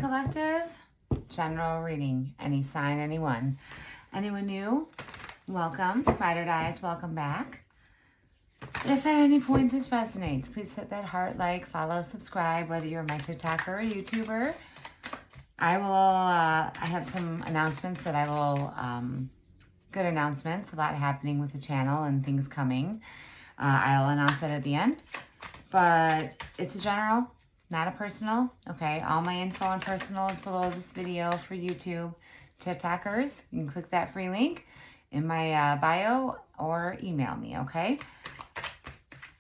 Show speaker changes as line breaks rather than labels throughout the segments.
Collective. General reading. Any sign, anyone. Anyone new? Welcome. Ride or Dies, welcome back. If at any point this resonates, please hit that heart, like, follow, subscribe, whether you're my TikToker or YouTuber. I have some announcements that I will, good announcements, a lot happening with the channel and things coming. I'll announce that at the end, but it's a general, not a personal, okay? All my info and personal is below this video for YouTube TikTokers. You can click that free link in my bio or email me, okay?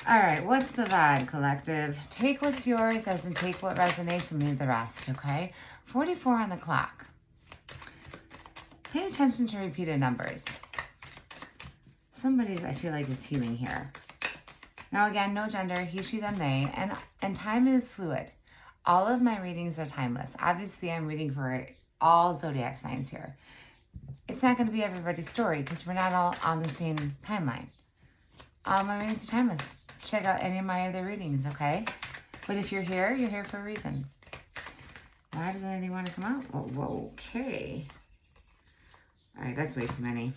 All right, what's the vibe, Collective? Take what's yours, as in take what resonates and leave the rest, okay? 44 on the clock. Pay attention to repeated numbers. Somebody's, I feel like, is healing here. Now, again, no gender, he, she, them, they, and time is fluid. All of my readings are timeless. Obviously, I'm reading for all zodiac signs here. It's not going to be everybody's story because we're not all on the same timeline. All my readings are timeless. Check out any of my other readings, okay? But if you're here for a reason. Why doesn't anything want to come out? Oh, okay. All right, that's way too many.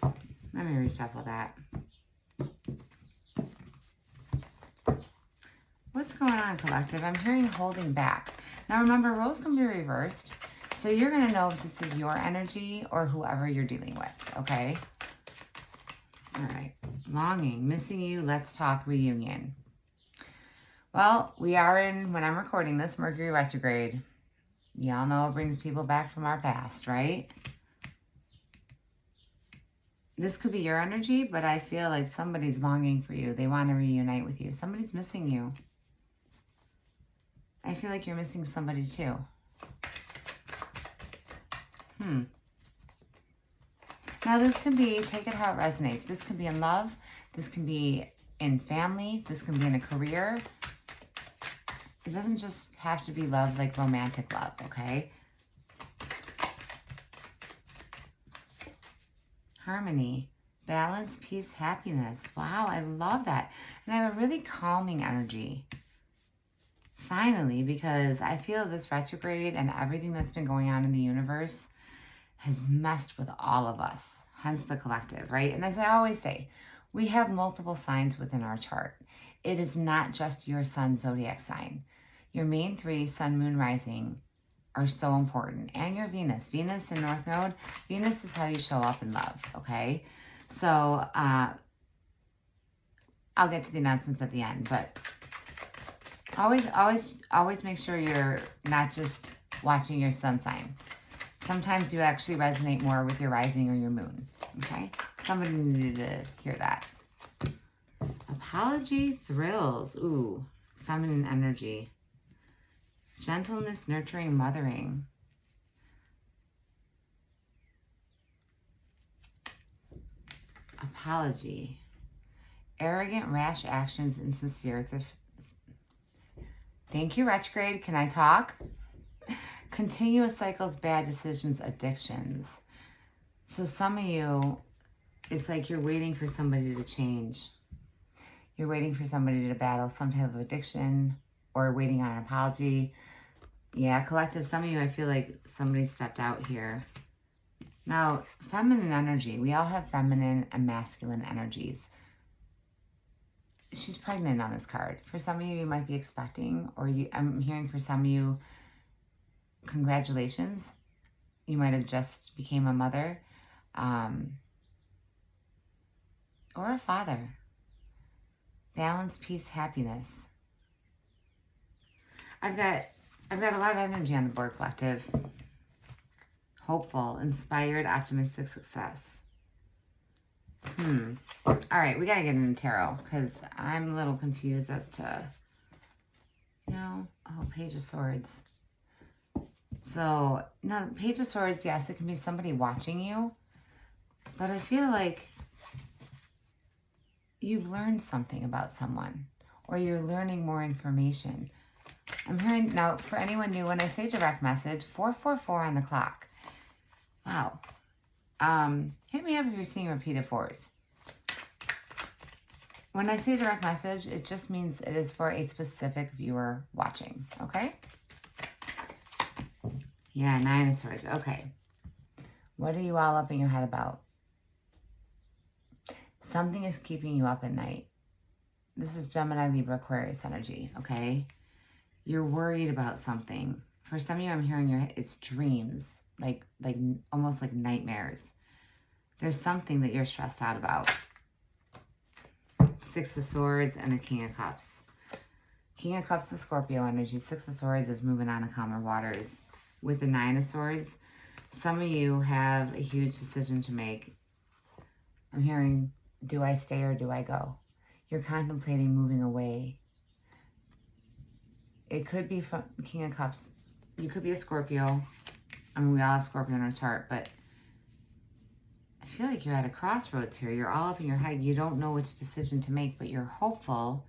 Let me reshuffle that. What's going on, Collective? I'm hearing holding back. Now remember, roles can be reversed. So you're going to know if this is your energy or whoever you're dealing with, okay? All right. Longing, missing you, let's talk reunion. Well, we are in, when I'm recording this, Mercury retrograde. Y'all know it brings people back from our past, right? This could be your energy, but I feel like somebody's longing for you. They want to reunite with you. Somebody's missing you. I feel like you're missing somebody too. Now this can be, take it how it resonates. This can be in love. This can be in family. This can be in a career. It doesn't just have to be love, like romantic love, okay? Harmony, balance, peace, happiness. Wow, I love that. And I have a really calming energy. Finally, because I feel this retrograde and everything that's been going on in the universe has messed with all of us, hence the collective, right? And as I always say, we have multiple signs within our chart. It is not just your sun zodiac sign. Your main three, sun, moon, rising, are so important. And your Venus. Venus in North Node. Venus is how you show up in love, okay? So, I'll get to the announcements at the end, but always make sure you're not just watching your sun sign. Sometimes you actually resonate more with your rising or your moon, okay? Somebody needed to hear that. Apology, thrills. Ooh, feminine energy. Gentleness, nurturing, mothering. Apology. Arrogant, rash actions, insincere. Thank you, retrograde. Can I talk? Continuous cycles, bad decisions, addictions. So some of you, it's like you're waiting for somebody to change. You're waiting for somebody to battle some type of addiction or waiting on an apology. Yeah, collective, some of you, I feel like somebody stepped out here. Now, feminine energy. We all have feminine and masculine energies. She's pregnant on this card. For some of you, you might be expecting, or I'm hearing for some of you, congratulations. You might have just became a mother or a father. Balance, peace, happiness. I've got a lot of energy on the board, collective. Hopeful, inspired, optimistic, success. All right, we got to get into tarot because I'm a little confused as to, Page of Swords. So, now, Page of Swords, yes, it can be somebody watching you, but I feel like you've learned something about someone or you're learning more information. I'm hearing, now, for anyone new, when I say direct message, 444 on the clock. Wow. Hit me up if you're seeing repeated fours. When I say direct message, it just means it is for a specific viewer watching, okay? Yeah, Nine of Swords. Okay. What are you all up in your head about? Something is keeping you up at night. This is Gemini, Libra, Aquarius energy, okay? You're worried about something. For some of you, I'm hearing it's dreams, like almost like nightmares. There's something that you're stressed out about. Six of Swords and the King of Cups. King of Cups is Scorpio energy. Six of Swords is moving on to calmer waters. With the Nine of Swords, some of you have a huge decision to make. I'm hearing, do I stay or do I go? You're contemplating moving away. It could be from King of Cups. You could be a Scorpio. I mean, we all have Scorpio in our chart, but I feel like you're at a crossroads here. You're all up in your head. You don't know which decision to make, but you're hopeful.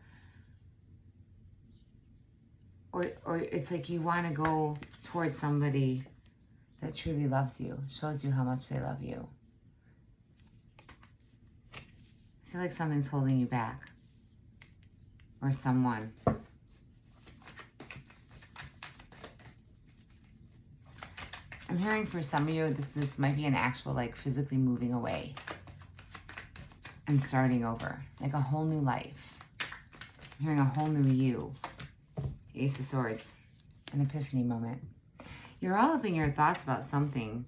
Or it's like you want to go towards somebody that truly loves you, shows you how much they love you. I feel like something's holding you back. Or someone. I'm hearing for some of you, this might be an actual, like, physically moving away and starting over. Like a whole new life. I'm hearing a whole new you. Ace of Swords. An epiphany moment. You're all up in your thoughts about something,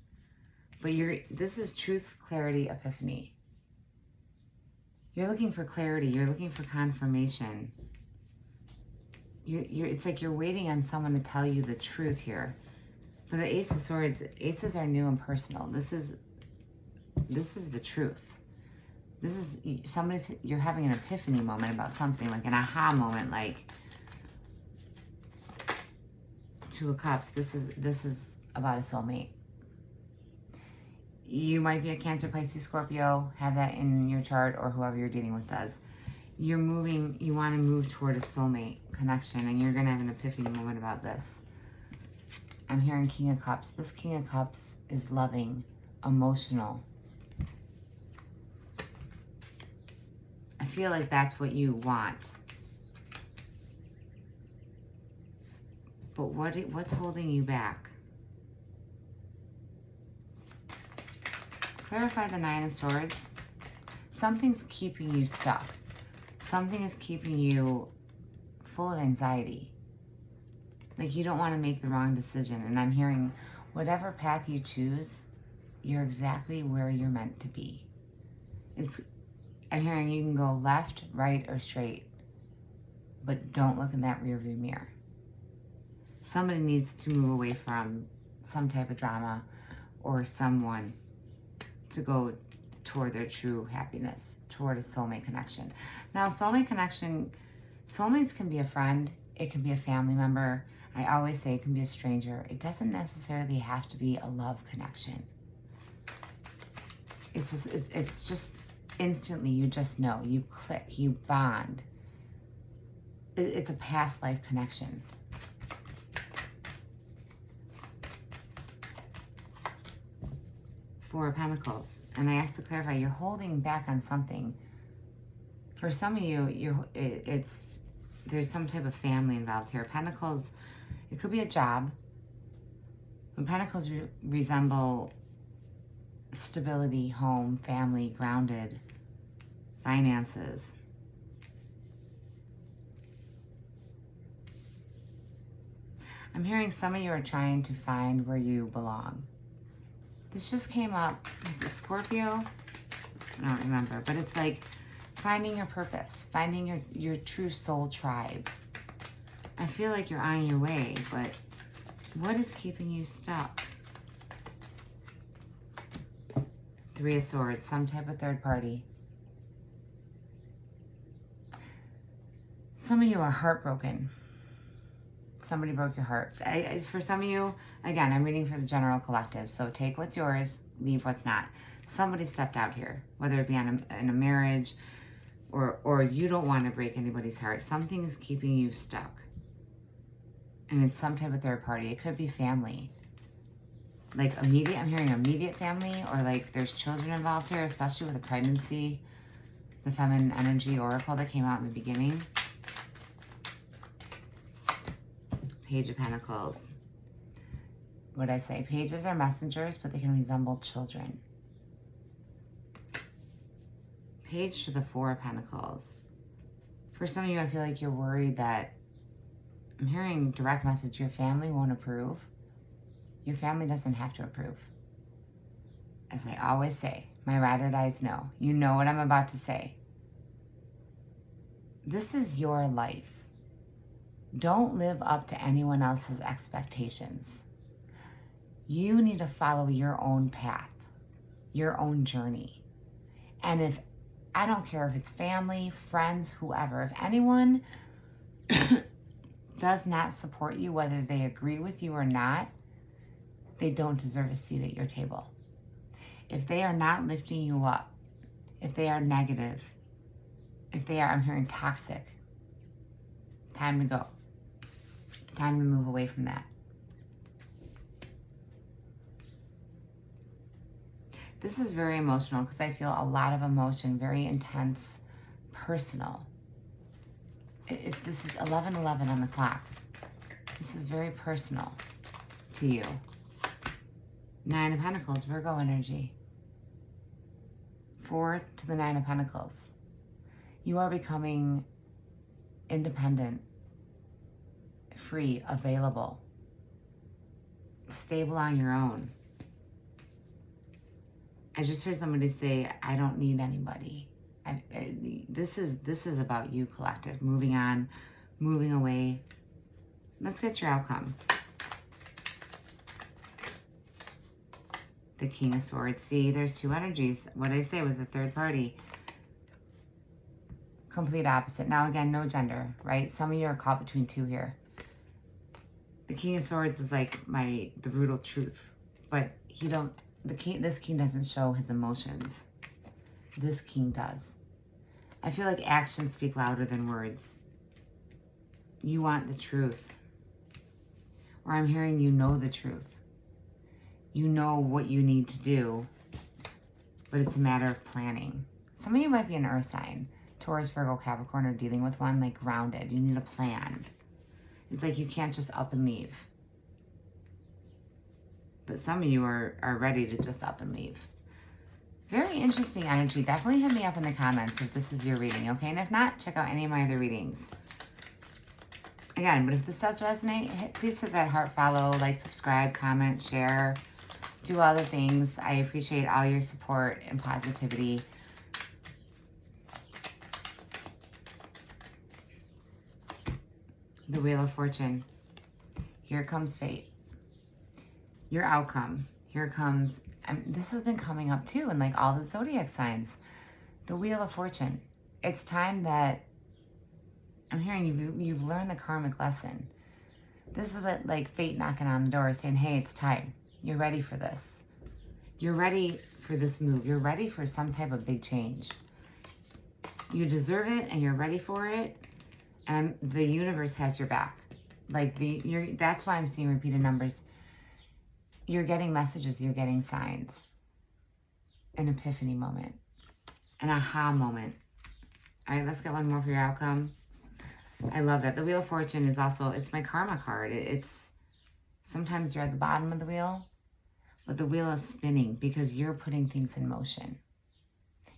but this is truth, clarity, epiphany. You're looking for clarity. You're looking for confirmation. It's like you're waiting on someone to tell you the truth here. For the Ace of Swords, aces are new and personal. This is the truth. This is you're having an epiphany moment about something, like an aha moment, like Two of Cups. This is about a soulmate. You might be a Cancer, Pisces, Scorpio, have that in your chart, or whoever you're dealing with does. You want to move toward a soulmate connection, and you're going to have an epiphany moment about this. I'm hearing King of Cups. This King of Cups is loving, emotional. I feel like that's what you want. But what's holding you back? Clarify the Nine of Swords. Something's keeping you stuck. Something is keeping you full of anxiety. Like you don't want to make the wrong decision. And I'm hearing whatever path you choose, you're exactly where you're meant to be. I'm hearing you can go left, right, or straight, but don't look in that rearview mirror. Somebody needs to move away from some type of drama or someone to go toward their true happiness, toward a soulmate connection. Now, soulmates can be a friend, it can be a family member. I always say it can be a stranger. It doesn't necessarily have to be a love connection. It's just instantly, you just know, you click, you bond. It's a past life connection. Four of Pentacles. And I asked to clarify, you're holding back on something. For some of you, there's some type of family involved here. Pentacles, it could be a job. But Pentacles resemble stability, home, family, grounded, finances. I'm hearing some of you are trying to find where you belong. This just came up. Was it Scorpio? I don't remember. But it's like finding your purpose, finding your true soul tribe. I feel like you're on your way, but what is keeping you stuck? Three of Swords, some type of third party. Some of you are heartbroken. Somebody broke your heart. For some of you, again, I'm reading for the general collective, so take what's yours, leave what's not. Somebody stepped out here, whether it be in a marriage or you don't want to break anybody's heart. Something is keeping you stuck. And it's some type of third party. It could be family. Like immediate, I'm hearing immediate family, or like there's children involved here, especially with a pregnancy. The feminine energy oracle that came out in the beginning. Page of Pentacles. what I say? Pages are messengers, but they can resemble children. Page to the Four of Pentacles. For some of you, I feel like you're worried that, I'm hearing direct message, your family won't approve. Your family doesn't have to approve. As I always say, my ride or dies know. You know what I'm about to say. This is your life. Don't live up to anyone else's expectations. You need to follow your own path, your own journey. And if, I don't care if it's family, friends, whoever, if anyone does not support you, whether they agree with you or not, they don't deserve a seat at your table. If they are not lifting you up, if they are negative, if they are, I'm hearing toxic, time to go. Time to move away from that. This is very emotional because I feel a lot of emotion, very intense, personal. This is 11:11 on the clock. This is very personal to you. Nine of Pentacles, Virgo energy. 4 to the Nine of Pentacles. You are becoming independent, free, available, stable on your own. I just heard somebody say, I don't need anybody. This is about you, collective. Moving on, moving away. Let's get your outcome. The King of Swords. See, there's two energies. What did I say with the third party? Complete opposite. Now again, no gender, right? Some of you are caught between two here. The King of Swords is like the brutal truth, but this king doesn't show his emotions. This king does. I feel like actions speak louder than words. You want the truth. Or I'm hearing you know the truth. You know what you need to do, but it's a matter of planning. Some of you might be an earth sign. Taurus, Virgo, Capricorn, or dealing with one, like grounded. You need a plan. It's like you can't just up and leave. But some of you are ready to just up and leave. Very interesting energy. Definitely hit me up in the comments if this is your reading, okay? And if not, check out any of my other readings. Again, but if this does resonate, please hit that heart follow, like, subscribe, comment, share, do other things. I appreciate all your support and positivity. The Wheel of Fortune. Here comes fate. Your outcome. Here comes, this has been coming up too in like all the zodiac signs. The Wheel of Fortune. It's time that, I'm hearing you've learned the karmic lesson. This is like fate knocking on the door saying, hey, it's time. You're ready for this. You're ready for this move. You're ready for some type of big change. You deserve it and you're ready for it. And the universe has your back. Like that's why I'm seeing repeated numbers. You're getting messages, you're getting signs. An epiphany moment. An aha moment. All right, let's get one more for your outcome. I love that. The Wheel of Fortune is also, it's my karma card. It's sometimes you're at the bottom of the wheel, but the wheel is spinning because you're putting things in motion.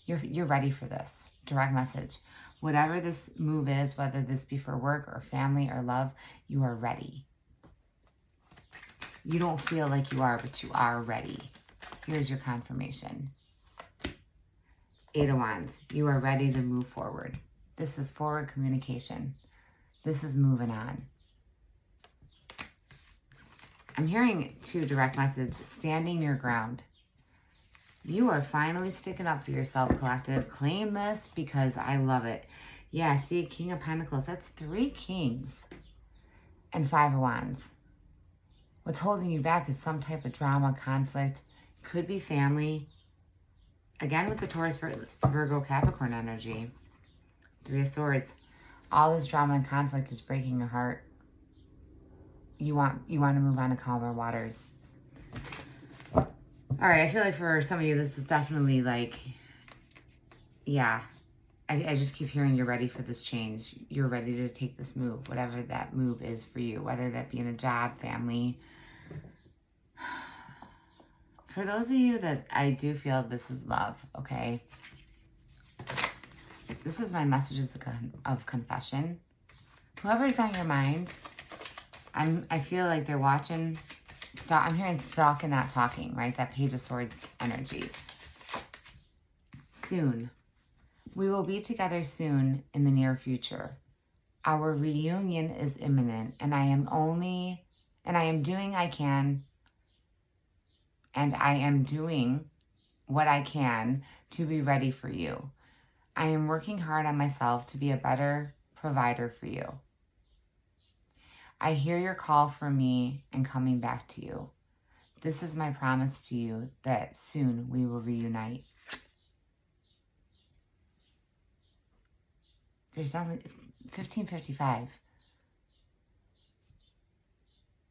You're ready for this. Direct message. Whatever this move is, whether this be for work or family or love, you are ready. You don't feel like you are, but you are ready. Here's your confirmation. 8 of Wands. You are ready to move forward. This is forward communication. This is moving on. I'm hearing too, direct message, standing your ground. You are finally sticking up for yourself, collective. Claim this because I love it. Yeah, see, King of Pentacles. That's 3 kings and 5 of Wands. What's holding you back is some type of drama, conflict. Could be family. Again, with the Taurus, Virgo, Capricorn energy. 3 of Swords. All this drama and conflict is breaking your heart. You want to move on to calmer waters. All right, I feel like for some of you, this is definitely like, yeah, I just keep hearing you're ready for this change. You're ready to take this move, whatever that move is for you, whether that be in a job, family, For those of you that I do feel this is love, okay? This is my messages of confession. Whoever's on your mind, I feel like they're watching. I'm hearing stalk and not talking, right? That Page of Swords energy. Soon. We will be together soon in the near future. Our reunion is imminent, and I am doing I can, and I am doing what I can to be ready for you. I am working hard on myself to be a better provider for you. I hear your call for me and coming back to you. This is my promise to you that soon we will reunite. There's nothing. 1555.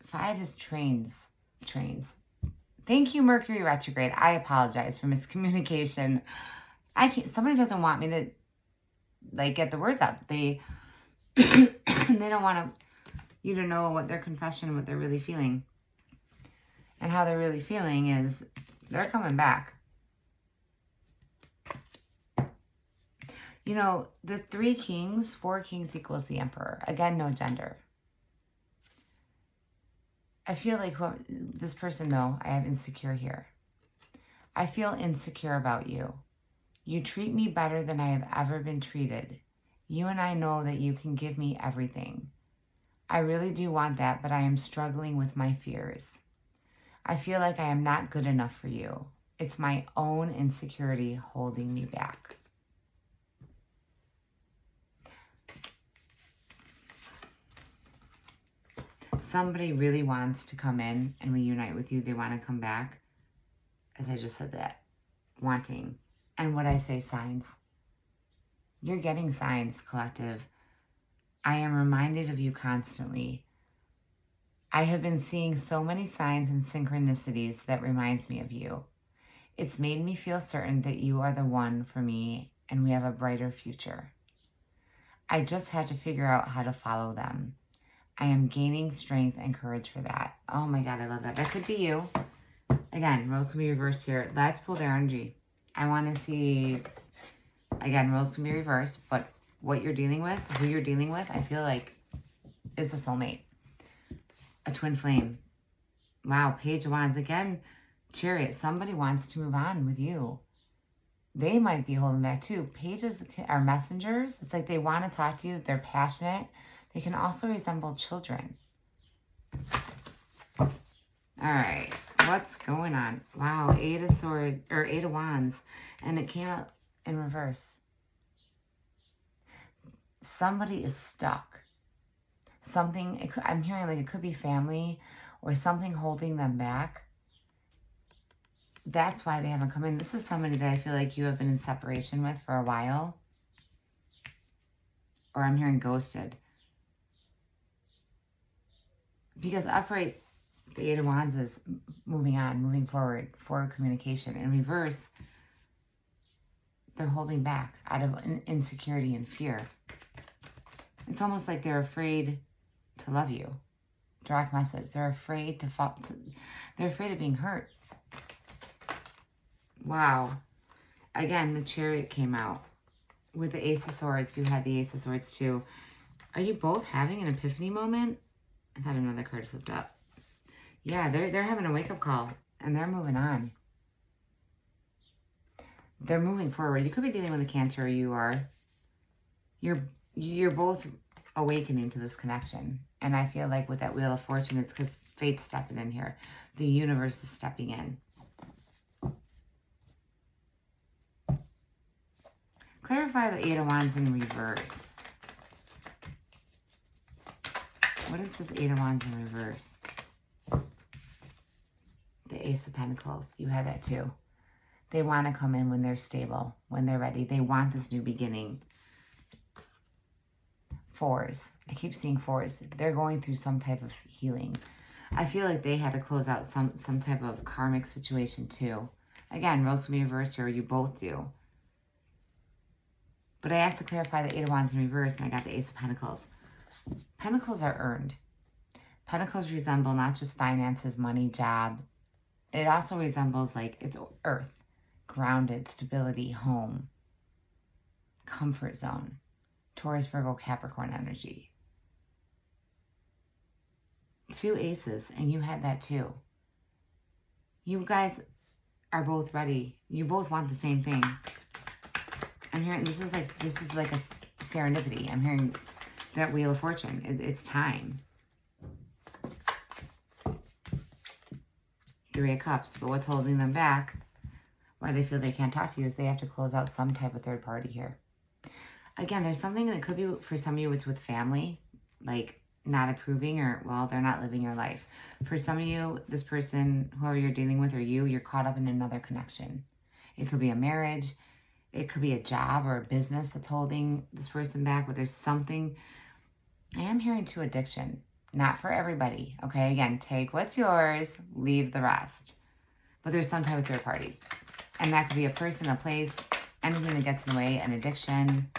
5 is trains. Thank you, Mercury retrograde. I apologize for miscommunication. Somebody doesn't want me to like get the words out. They don't want you to know what their confession, what they're really feeling. And how they're really feeling is they're coming back. You know, the 3 kings, 4 kings equals the emperor. Again, no gender. I feel like this person, though, I have insecure here. I feel insecure about you. You treat me better than I have ever been treated. You and I know that you can give me everything. I really do want that, but I am struggling with my fears. I feel like I am not good enough for you. It's my own insecurity holding me back. Somebody really wants to come in and reunite with you. They want to come back. As I just said that. Wanting. And what I say, signs. You're getting signs, collective. I am reminded of you constantly. I have been seeing so many signs and synchronicities that reminds me of you. It's made me feel certain that you are the one for me and we have a brighter future. I just had to figure out how to follow them. I am gaining strength and courage for that. Oh my God, I love that. That could be you. Again, Rose can be reversed here. Let's pull their energy. I want to see, again, Rose can be reversed, but what you're dealing with, who you're dealing with, I feel like is the soulmate. A twin flame. Wow, Page of Wands. Again, Chariot. Somebody wants to move on with you. They might be holding back too. Pages are messengers. It's like they want to talk to you. They're passionate. They can also resemble children. All right. What's going on? Wow, 8 of Wands. And it came out in reverse. Somebody is stuck. Something, I'm hearing like it could be family or something holding them back. That's why they haven't come in. This is somebody that I feel like you have been in separation with for a while. Or I'm hearing ghosted. Because upright, the 8 of Wands is moving on, moving forward communication. In reverse, they're holding back out of insecurity and fear. It's almost like they're afraid to love you. Direct message. They're afraid they're afraid of being hurt. Wow. Again, the Chariot came out. With the Ace of Swords, you had the Ace of Swords too. Are you both having an epiphany moment? I thought another card flipped up. Yeah, they're having a wake-up call. And they're moving on. They're moving forward. You could be dealing with a Cancer, or you are. You're both awakening to this connection. And I feel like with that Wheel of Fortune, it's because fate's stepping in here. The universe is stepping in. Clarify the 8 of Wands in reverse. What is this 8 of Wands in reverse? The Ace of Pentacles. You had that too. They want to come in when they're stable, when they're ready. They want this new beginning. 4s. I keep seeing 4s. They're going through some type of healing. I feel like they had to close out some type of karmic situation too. Again, Rose can be reversed here. You both do. But I asked to clarify the 8 of Wands in reverse, and I got the Ace of Pentacles. Pentacles are earned. Pentacles resemble not just finances, money, job, It also resembles like it's earth, grounded, stability, home, comfort zone, Taurus, Virgo, Capricorn energy. 2 aces, and you had that too. You guys are both ready. You both want the same thing. I'm hearing this is like a serendipity. I'm hearing that Wheel of Fortune. It's time. 3 of Cups. But what's holding them back, why they feel they can't talk to you, is they have to close out some type of third party here. Again, there's something that could be, for some of you, it's with family, like not approving, or, well, they're not living your life. For some of you, this person, whoever you're dealing with, or you're caught up in another connection. It could be a marriage. It could be a job or a business that's holding this person back, but there's something. I am hearing to addiction. Not for everybody, okay? Again, take what's yours, leave the rest. But there's some type of third party. And that could be a person, a place, anything that gets in the way, an addiction.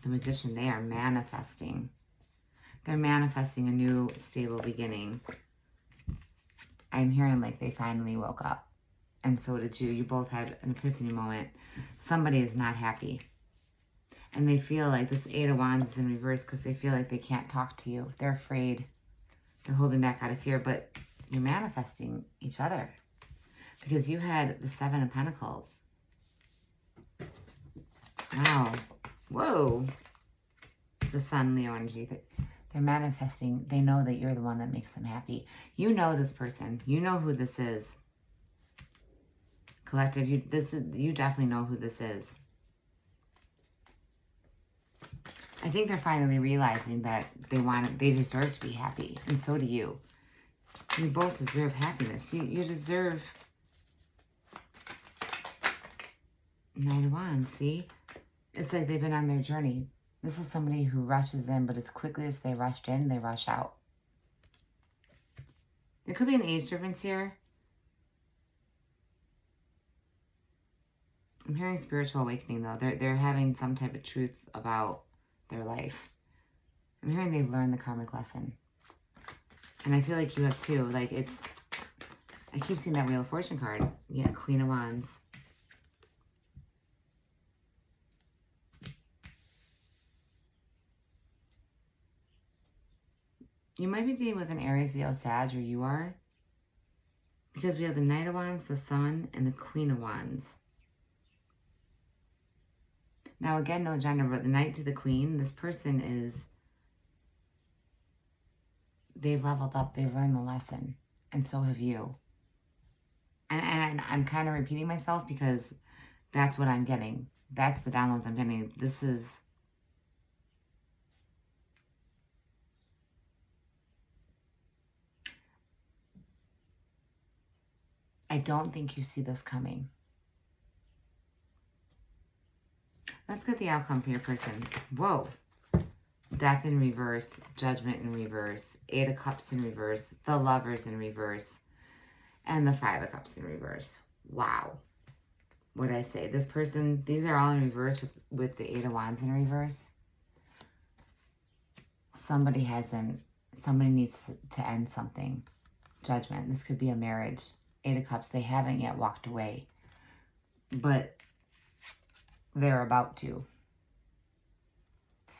The Magician, they are manifesting. They're manifesting a new stable beginning. I'm hearing like they finally woke up. And so did you. You both had an epiphany moment. Somebody is not happy. And they feel like this 8 of Wands is in reverse because they feel like they can't talk to you. They're afraid. They're holding back out of fear. But you're manifesting each other. Because you had the 7 of Pentacles. Wow. Whoa. The Sun, Leo energy. They're manifesting. They know that you're the one that makes them happy. You know this person. You know who this is. Collective, you definitely know who this is. I think they're finally realizing that they deserve to be happy, and so do you. You both deserve happiness. You deserve Knight of Wands, see? It's like they've been on their journey. This is somebody who rushes in, but as quickly as they rushed in, they rush out. There could be an age difference here. I'm hearing spiritual awakening, though. They're having some type of truth about their life. I'm hearing they've learned the karmic lesson. And I feel like you have too. Like I keep seeing that Wheel of Fortune card. Yeah, Queen of Wands. You might be dealing with an Aries, Leo, Sag, or you are. Because we have the Knight of Wands, the Sun, and the Queen of Wands. Now, again, no gender, but the Knight to the Queen, this person is, they've leveled up, they've learned the lesson, and so have you. And I'm kind of repeating myself because that's what I'm getting. That's the downloads I'm getting. This is, I don't think you see this coming. Let's get the outcome for your person. Whoa. Death in reverse, Judgment in reverse, 8 of Cups in reverse, the Lovers in reverse, and the 5 of Cups in reverse. Wow. What did I say? This person, these are all in reverse with the 8 of Wands in reverse. Somebody needs to end something. Judgment. This could be a marriage. 8 of Cups, they haven't yet walked away. But they're about to.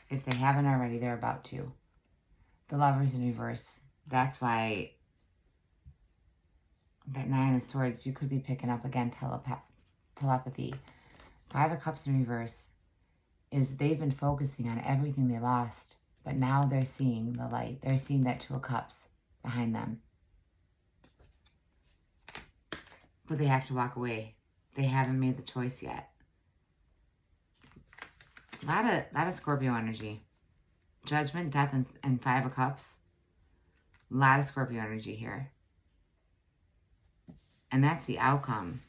If they haven't already, they're about to. The Lovers in reverse. That's why that 9 of Swords, you could be picking up again telepathy. 5 of Cups in reverse is they've been focusing on everything they lost, but now they're seeing the light. They're seeing that 2 of Cups behind them. But they have to walk away. They haven't made the choice yet. A lot of Scorpio energy. Judgment, Death, and 5 of Cups. A lot of Scorpio energy here. And that's the outcome.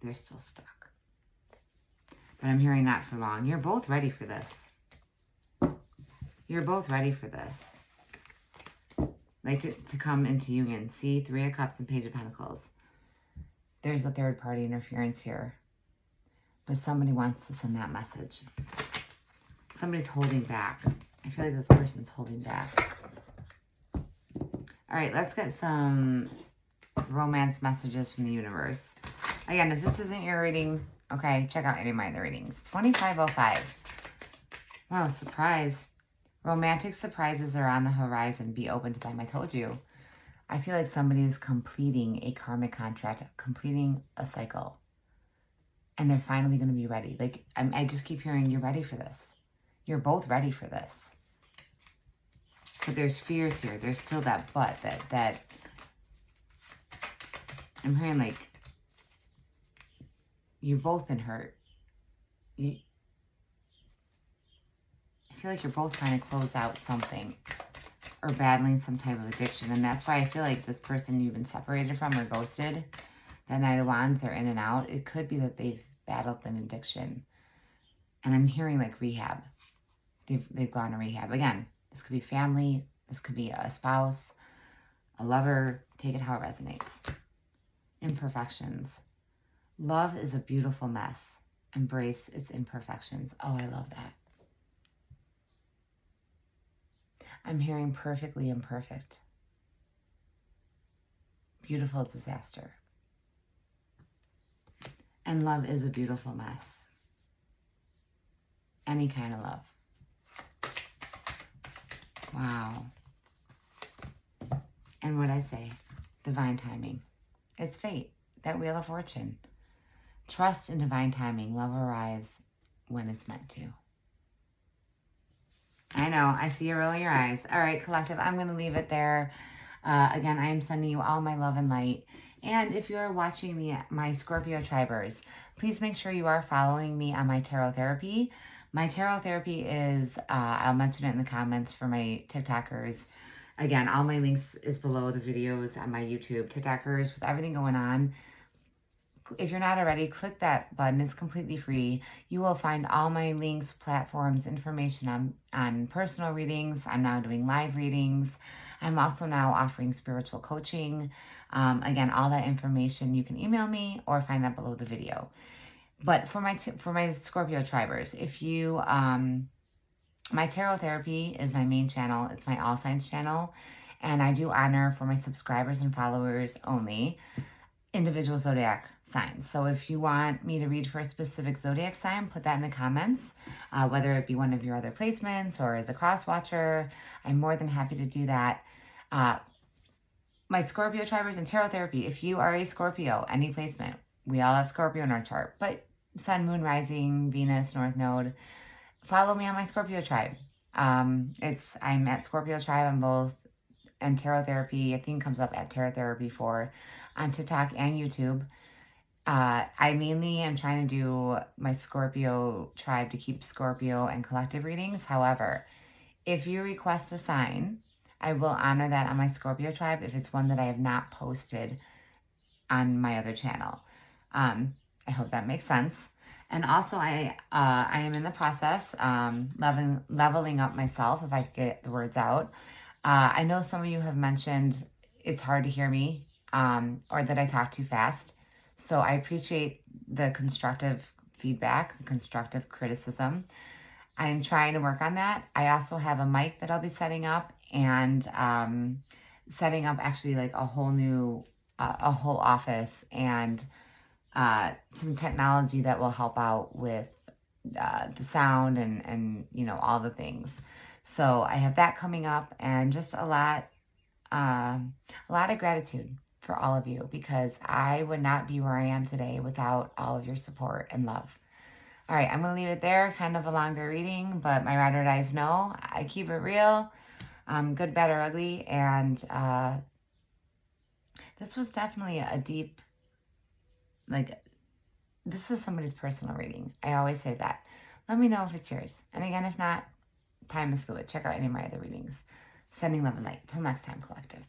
They're still stuck. But I'm hearing not for long. You're both ready for this. You're both ready for this. Like to come into union. See, 3 of Cups and Page of Pentacles. There's a third party interference here. But somebody wants to send that message. Somebody's holding back. I feel like this person's holding back. All right, let's get some romance messages from the universe. Again, if this isn't your reading, okay, check out any of my other readings. 2505. Wow, surprise. Romantic surprises are on the horizon. Be open to them. I told you. I feel like somebody is completing a karmic contract, completing a cycle. And they're finally going to be ready. Like, I just keep hearing, you're ready for this. You're both ready for this. But there's fears here. There's still that but, that I'm hearing, like, you've both been hurt. I feel like you're both trying to close out something or battling some type of addiction. And that's why I feel like this person you've been separated from or ghosted, that Knight of Wands, they're in and out. It could be that they've battled an addiction. And I'm hearing like rehab. They've gone to rehab. Again, this could be family. This could be a spouse, a lover. Take it how it resonates. Imperfections. Love is a beautiful mess. Embrace its imperfections. Oh, I love that. I'm hearing perfectly imperfect. Beautiful disaster. And love is a beautiful mess. Any kind of love. Wow. And what I say, divine timing. It's fate, that wheel of fortune. Trust in divine timing. Love arrives when it's meant to. I know, I see you rolling your eyes. All right, collective, I'm going to leave it there. Again, I am sending you all my love and light. And if you're watching me, my Scorpio tribers, please make sure you are following me on my tarot therapy. My tarot therapy is, I'll mention it in the comments for my TikTokers. Again, all my links is below the videos on my YouTube. TikTokers, with everything going on, if you're not already, click that button. It's completely free. You will find all my links, platforms, information on personal readings. I'm now doing live readings. I'm also now offering spiritual coaching. Again, all that information, you can email me or find that below the video. But for my Scorpio tribers, if you, my tarot therapy is my main channel. It's my all signs channel. And I do honor for my subscribers and followers only individual zodiac signs. So if you want me to read for a specific zodiac sign, put that in the comments, whether it be one of your other placements or as a cross watcher. I'm more than happy to do that. My Scorpio tribers and tarot therapy, if you are a Scorpio, any placement, we all have Scorpio in our chart, but Sun, Moon, Rising, Venus, North Node, follow me on my Scorpio tribe. I'm at Scorpio tribe on both, and tarot therapy, I think comes up at tarot therapy 4 on TikTok and YouTube. I mainly am trying to do my Scorpio tribe to keep Scorpio and collective readings. However, if you request a sign, I will honor that on my Scorpio tribe if it's one that I have not posted on my other channel. I hope that makes sense. And also, I am in the process leveling up myself, if I could get the words out. I know some of you have mentioned it's hard to hear me or that I talk too fast. So I appreciate the constructive feedback, the constructive criticism. I'm trying to work on that. I also have a mic that I'll be setting up and setting up actually like a whole new, a whole office and some technology that will help out with the sound and you know, all the things. So I have that coming up, and just a lot of gratitude for all of you, because I would not be where I am today without all of your support and love. All right, I'm going to leave it there. Kind of a longer reading, but my ride or dies know I keep it real, good, bad, or ugly. And this was definitely a deep, like, this is somebody's personal reading. I always say that. Let me know if it's yours. And again, if not, time is fluid. Check out any of my other readings. Sending love and light. Till next time, collective.